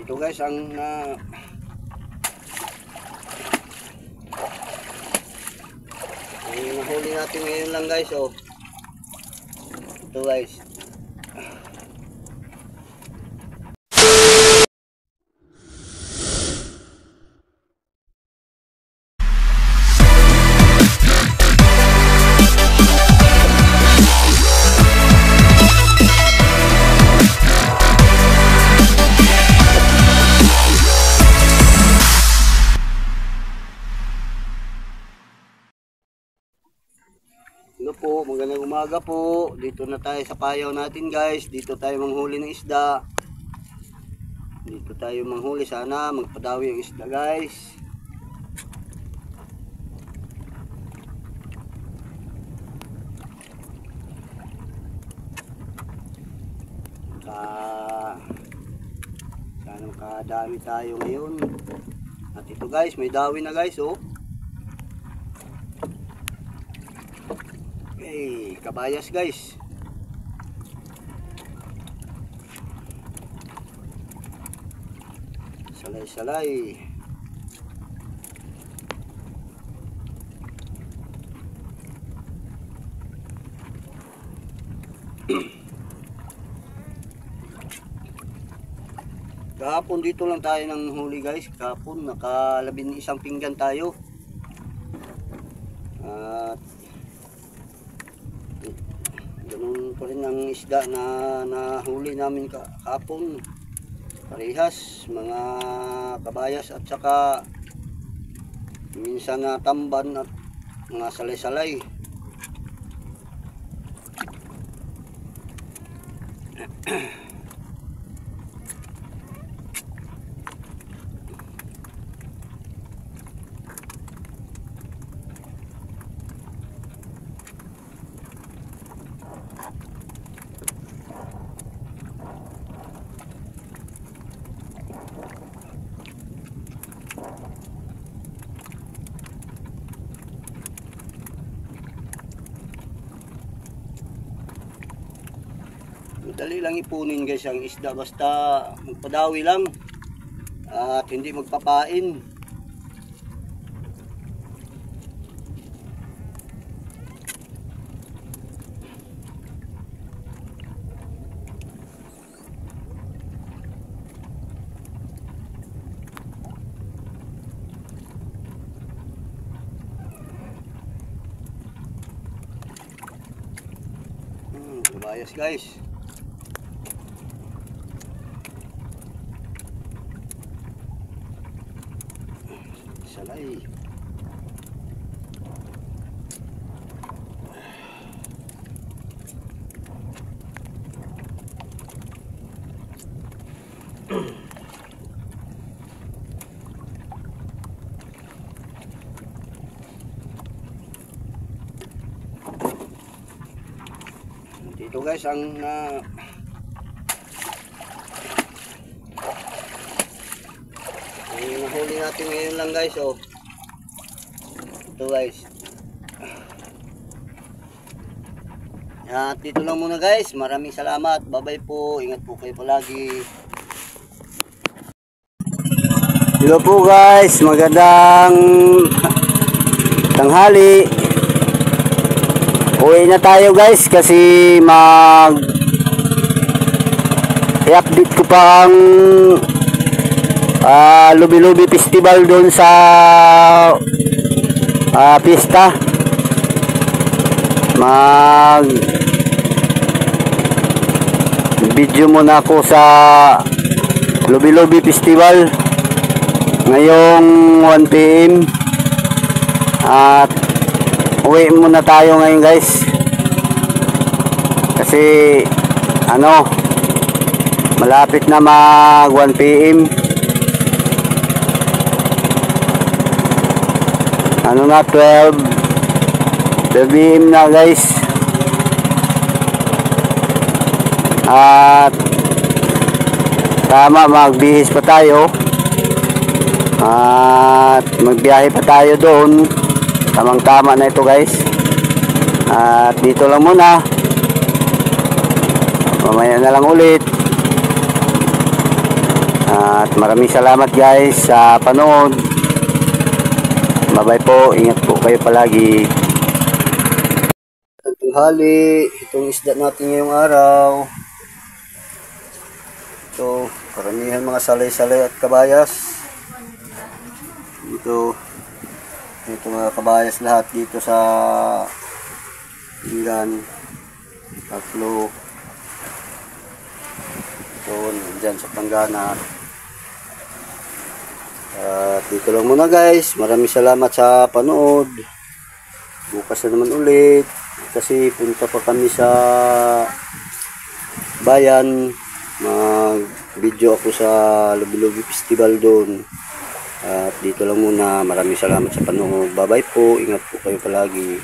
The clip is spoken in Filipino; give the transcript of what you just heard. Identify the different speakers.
Speaker 1: Dito guys ang nahuli natin ngayon lang guys. Oh, ito guys. Hello po, magandang umaga po. Dito na tayo sa payaw natin guys. Dito tayo manghuli ng isda. Dito tayo manghuli, sana magpadawi ang isda guys. Sana makadami tayo ngayon. At ito guys, may dawi na guys. Oh, hey, kabayas guys. Salay-salay. Kahapon dito lang tayo nang huli guys. Kahapon naka 11 pinggan tayo. At ganun pa rin ang isda na nahuli namin kahapon. Parehas, mga kabayas at saka minsan na tamban at mga salay-salay. Madali lang ipunin guys ang isda, basta magpadawi lang at hindi magpapain. Kabayas guys. Salay. Dito guys ang nahuli natin ngayon lang guys. Oh, ito guys. At dito lang muna guys. Maraming salamat. Bye bye po. Ingat po kayo palagi. Hello po guys. Magandang tanghali. Uwi na tayo guys kasi i-update ko pa ang Lubi-Lubi Festival doon sa pista. Video muna ako sa Lubi-Lubi Festival ngayong 1 PM at uwi muna tayo ngayon guys kasi malapit na mag 1 PM. 12 PM na guys. At tama, magbihis pa tayo at magbiyahe pa tayo doon. Tamang tama na ito guys. At dito lang muna, mamaya na lang ulit. At maraming salamat guys sa panood. Bye-bye po. Ingat po kayo palagi. Ang tanghali, itong isda natin ngayong araw. Ito, karamihan mga salay-salay at kabayas. Ito mga kabayas lahat dito sa Ingan. Tatlo. Ito, dyan sa Panggana. At dito lang muna guys. Maraming salamat sa panood. Bukas na naman ulit. Kasi punta pa kami sa bayan. Mag-video ako sa Lubi-Lubi Festival doon. At dito lang muna. Maraming salamat sa panood. Bye-bye po. Ingat po kayo palagi.